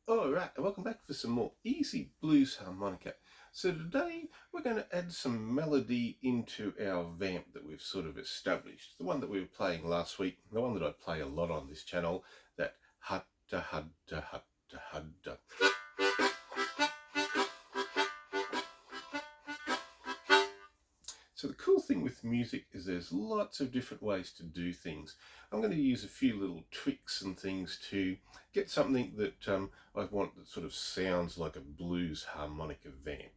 Alright, and welcome back for some more easy blues harmonica. So today we're going to add some melody into our vamp that we've sort of established. The one that we were playing last week, the one that I play a lot on this channel, that hudda hudda hudda hudda. So the cool thing with music is there's lots of different ways to do things. I'm going to use a few little tricks and things to get something that I want that sort of sounds like a blues harmonica vamp.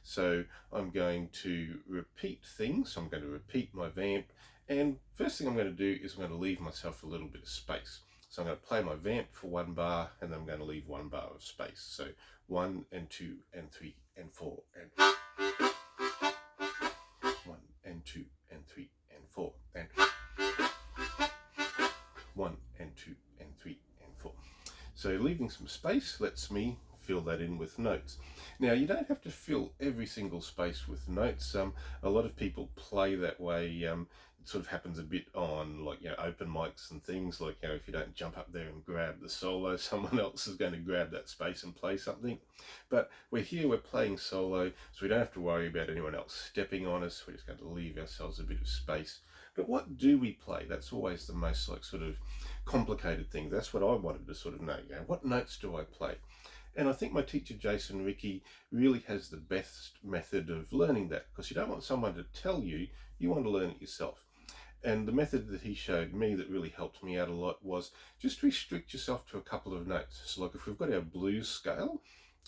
So I'm going to repeat things. I'm going to repeat my vamp, and first thing I'm going to do is I'm going to leave myself a little bit of space. So I'm going to play my vamp for 1 bar, and then I'm going to leave 1 bar of space. So 1 and 2 and 3 and 4 and 1 and 2 and 3 and 4 and 1 and 2 and 3 and 4. So leaving some space lets me fill that in with notes. Now you don't have to fill every single space with notes. A lot of people play that way. It sort of happens a bit on open mics and things like, if you don't jump up there and grab the solo, someone else is going to grab that space and play something. But we're playing solo, so we don't have to worry about anyone else stepping on us. We're just going to leave ourselves a bit of space. But what do we play? That's always the most sort of complicated thing. That's what I wanted to sort of know. What notes do I play? And I think my teacher Jason Rickey really has the best method of learning that, because you don't want someone to tell you, you want to learn it yourself. And the method that he showed me that really helped me out a lot was just restrict yourself to a couple of notes. So like if we've got our blues scale,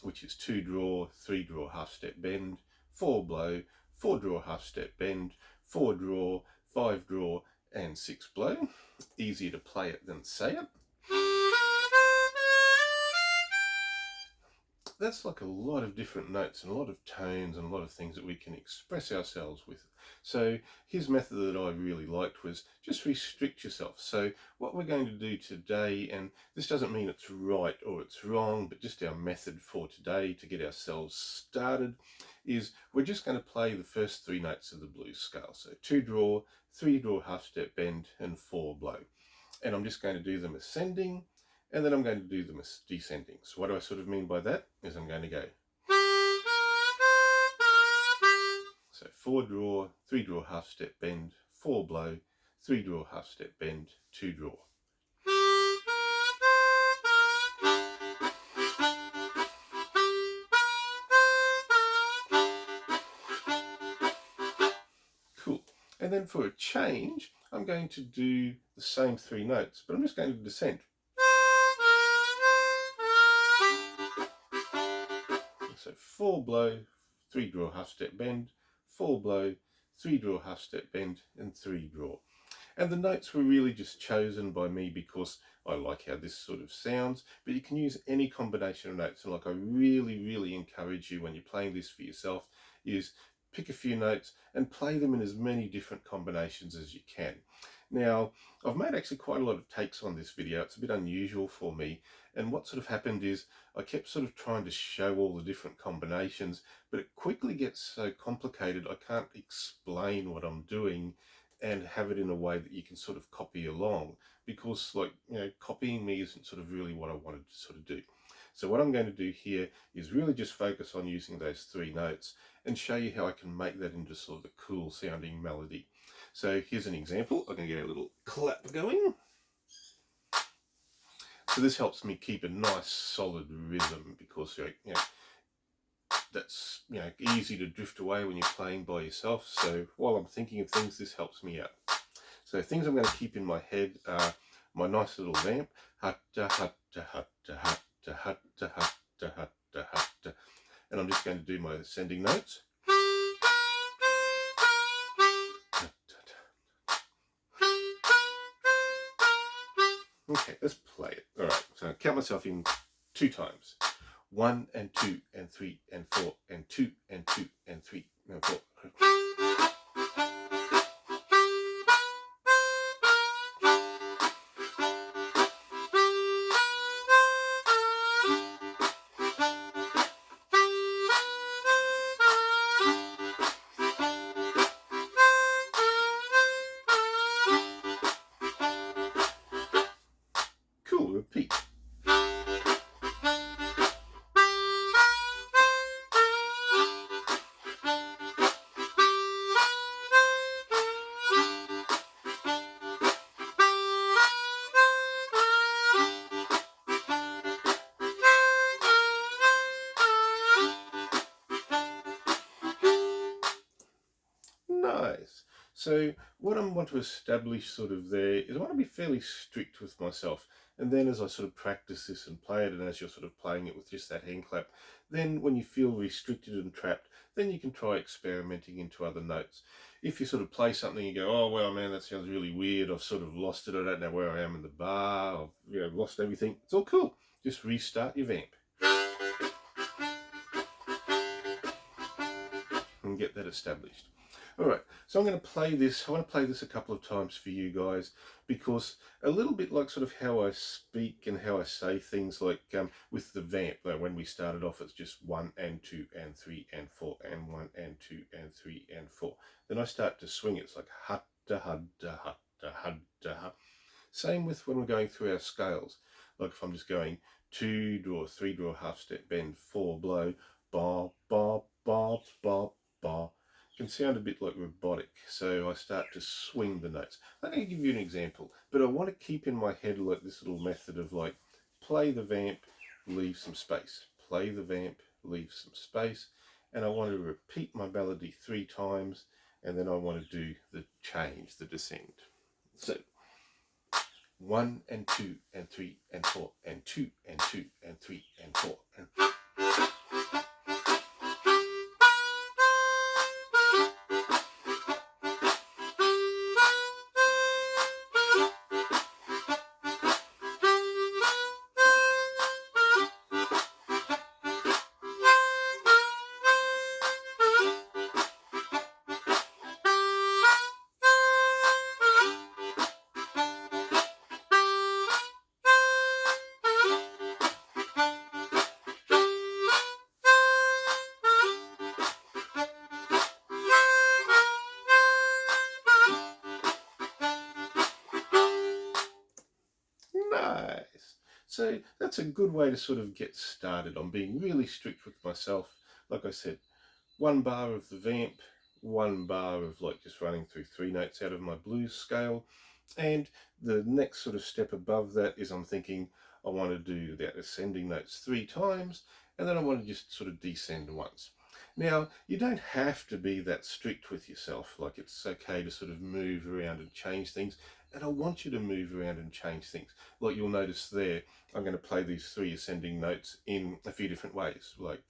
which is 2 draw, 3 draw, half step bend, 4 blow, 4 draw, half step bend, 4 draw, 5 draw, and 6 blow. Easier to play it than say it. That's like a lot of different notes and a lot of tones and a lot of things that we can express ourselves with. So his method that I really liked was just restrict yourself. So what we're going to do today, and this doesn't mean it's right or it's wrong, but just our method for today to get ourselves started, is we're just going to play the first 3 notes of the blues scale. So 2 draw, 3 draw, half step bend, and 4 blow. And I'm just going to do them ascending, and then I'm going to do them as descending. So what do I sort of mean by that? Is I'm going to go. So 4 draw, 3 draw, half step bend, 4 blow, 3 draw, half step bend, 2 draw. Cool. And then for a change, I'm going to do the same 3 notes, but I'm just going to descend. So 4 blow, 3 draw, half step bend, 4 blow, 3 draw, half step bend, and 3 draw. And the notes were really just chosen by me because I like how this sort of sounds, but you can use any combination of notes. And like I really encourage you when you're playing this for yourself is pick a few notes and play them in as many different combinations as you can. Now, I've made actually quite a lot of takes on this video. It's a bit unusual for me. And what sort of happened is I kept sort of trying to show all the different combinations, but it quickly gets so complicated I can't explain what I'm doing and have it in a way that you can sort of copy along, because copying me isn't sort of really what I wanted to sort of do. So what I'm going to do here is really just focus on using those 3 notes and show you how I can make that into sort of a cool sounding melody. So here's an example. I'm going to get a little clap going. So this helps me keep a nice solid rhythm, because that's easy to drift away when you're playing by yourself. So while I'm thinking of things, this helps me out. So things I'm going to keep in my head are my nice little vamp, hutta hutta hutta hutta hutta hutta hutta hutta, and I'm just going to do my ascending notes. Okay, let's play it. All right, so I'll count myself in 2 times. 1 and 2 and 3 and 4 and 2 and 2 and 3 and 4. Cool, repeat. So what I want to establish sort of there is I want to be fairly strict with myself. And then as I sort of practice this and play it, and as you're sort of playing it with just that hand clap, then when you feel restricted and trapped, then you can try experimenting into other notes. If you sort of play something and you go, oh, well, man, that sounds really weird. I've sort of lost it. I don't know where I am in the bar. I've lost everything. It's all cool. Just restart your vamp and get that established. All right, so I'm going to play this. I want to play this a couple of times for you guys because a little bit like sort of how I speak and how I say things, like with the vamp. Like when we started off, it's just 1 and 2 and 3 and 4 and 1 and 2 and 3 and 4. Then I start to swing. It's like hut da hut da hut da hut da hut. Same with when we're going through our scales. Like if I'm just going 2 draw, 3 draw, half step bend, 4 blow, ba ba ba ba ba. Can sound a bit like robotic, so I start to swing the notes. I'm going to give you an example, but I want to keep in my head like this little method of like play the vamp, leave some space, play the vamp, leave some space, and I want to repeat my melody 3 times, and then I want to do the change, the descent. So 1 and 2 and 3 and 4 and 2 and 2 and 3 and 4 and nice. So that's a good way to sort of get started on being really strict with myself. Like I said, 1 bar of the vamp, 1 bar of like just running through 3 notes out of my blues scale, and the next sort of step above that is I'm thinking I want to do that ascending notes 3 times, and then I want to just sort of descend once. Now, you don't have to be that strict with yourself. Like, it's okay to sort of move around and change things, and I want you to move around and change things. Like you'll notice there, I'm going to play these 3 ascending notes in a few different ways, like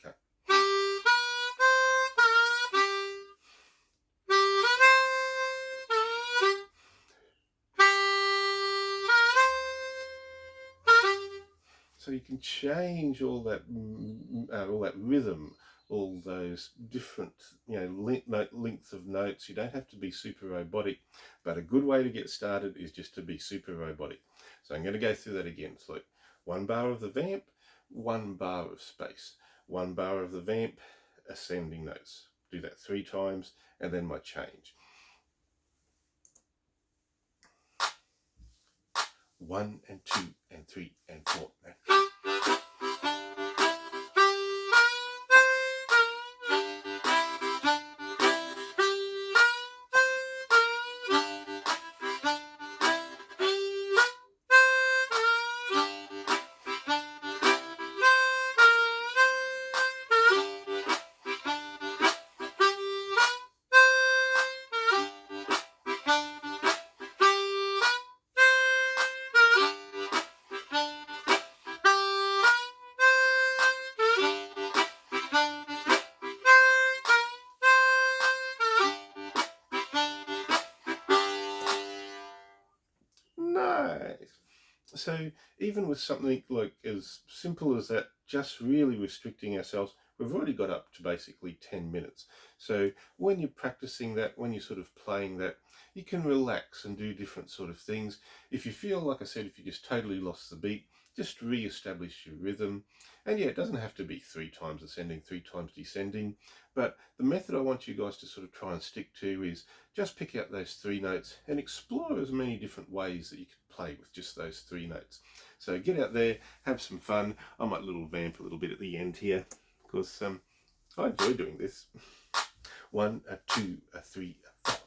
so you can change all that rhythm, all those different lengths of notes. You don't have to be super robotic, but a good way to get started is just to be super robotic. So I'm going to go through that again. It's like 1 bar of the vamp, 1 bar of space, 1 bar of the vamp, ascending notes. Do that 3 times, and then my change. 1 and 2 and 3 and 4. Nice. So even with something like as simple as that, just really restricting ourselves, we've already got up to basically 10 minutes. So when you're practicing that, when you're sort of playing that, you can relax and do different sort of things. If you feel, like I said, if you just totally lost the beat, just re-establish your rhythm. And yeah, it doesn't have to be 3 times ascending, 3 times descending. But the method I want you guys to sort of try and stick to is just pick out those 3 notes and explore as many different ways that you can play with just those 3 notes. So get out there, have some fun. I might little vamp a little bit at the end here because I enjoy doing this. 1, a 2, a 3, a 4.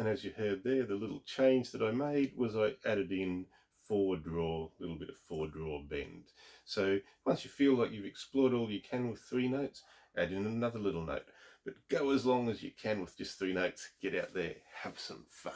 And as you heard there, the little change that I made was I added in four draw, a little bit of four draw bend. So once you feel like you've explored all you can with three notes, add in another little note. But go as long as you can with just three notes. Get out there, have some fun.